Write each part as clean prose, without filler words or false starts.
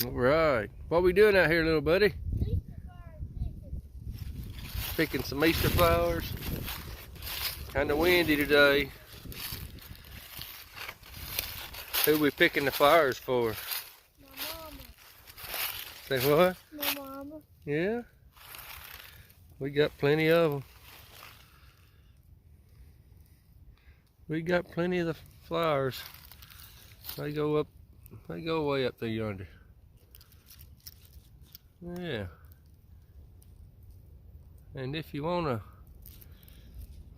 All right. What we doing out here, little buddy? Picking some Easter flowers. Kind of windy today. Who we picking the flowers for? My mama. Say what? My mama. Yeah. We got plenty of them. We got plenty of the flowers. They go way up there yonder. Yeah. And if you want to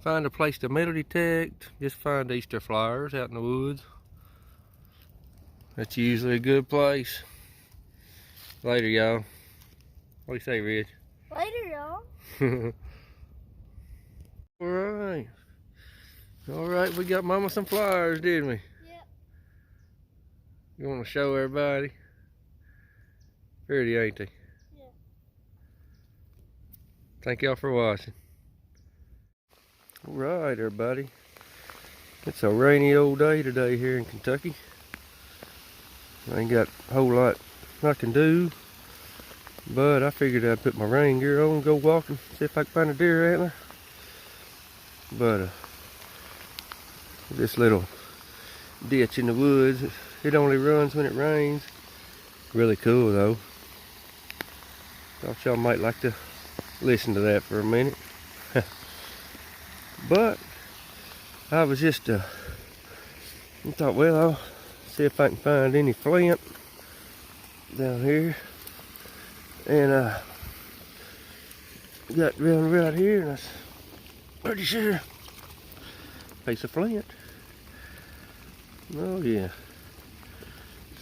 find a place to metal detect, just find Easter flowers out in the woods. That's usually a good place. Later, y'all. What do you say, Rich? Later, y'all. Alright. Alright, we got Mama some flowers, didn't we? Yep. You want to show everybody? Pretty, ain't they? Yeah. Thank y'all for watching. Alright, everybody. It's a rainy old day today here in Kentucky. I ain't got a whole lot I can do, but I figured I'd put my rain gear on and go walking, see if I can find a deer antler. But this little ditch in the woods, it only runs when it rains. Really cool though. Thought y'all might like to listen to that for a minute. But I was just I thought, well, I'll see if I can find any flint down here. And got round right here, and I was pretty sure piece of flint. Oh yeah.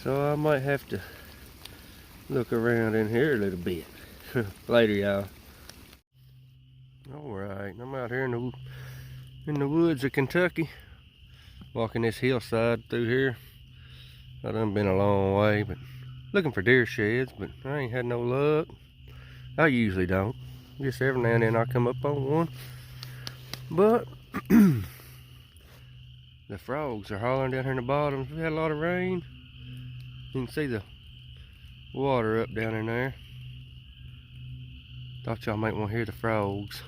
So I might have to look around in here a little bit. Later, y'all. Alright, I'm out here in the woods of Kentucky, walking this hillside through here. I done been a long way, but looking for deer sheds, but I ain't had no luck. I usually don't. Just every now and then I come up on one. But the frogs are hollering down here in the bottom. We had a lot of rain. You can see the water up down in there. Thought y'all might want to hear the frogs.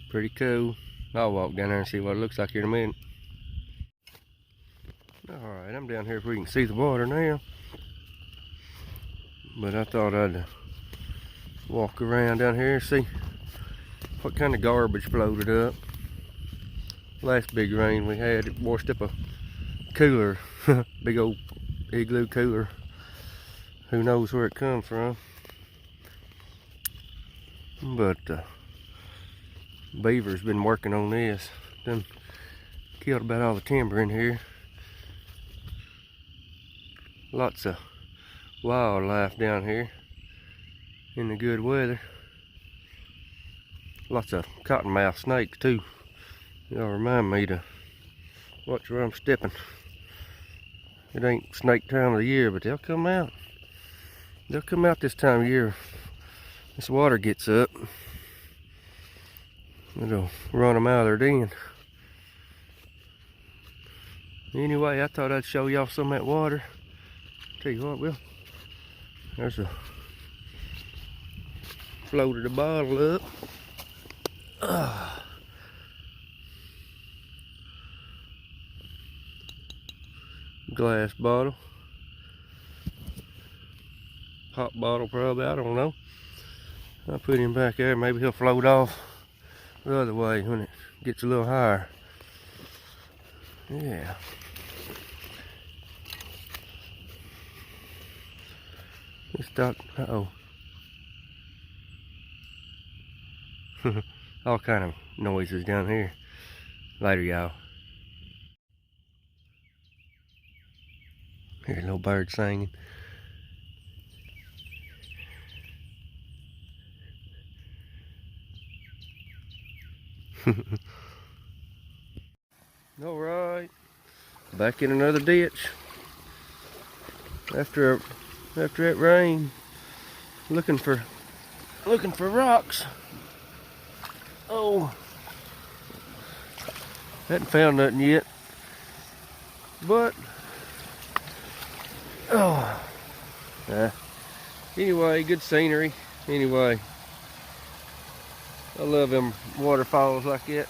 Pretty cool. I'll walk down there and see what it looks like here in a minute. Alright, I'm down here where you can see the water now. But I thought I'd walk around down here and see what kind of garbage floated up. Last big rain we had, it washed up a cooler. Big old igloo cooler. Who knows where it come from. But beaver's been working on this. Done killed about all the timber in here. Lots of wildlife down here in the good weather. Lots of cottonmouth snakes too. Y'all remind me to watch where I'm stepping. It ain't snake time of the year, but they'll come out. They'll come out this time of year. This water gets up. It'll run them out of their den. Anyway, I thought I'd show y'all some of that water. Tell you what, Will. There's a floated a bottle up. Glass bottle. Pop bottle probably, I don't know. I'll put him back there, maybe he'll float off the other way when it gets a little higher. Yeah. Just thought, uh-oh. All kind of noises down here. Later, y'all. Here's a little bird singing. All right, back in another ditch. After that rain, looking for rocks. Oh, Hadn't found nothing yet. But, oh, anyway, good scenery. Anyway, I love them waterfalls like that.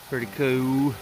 Pretty cool.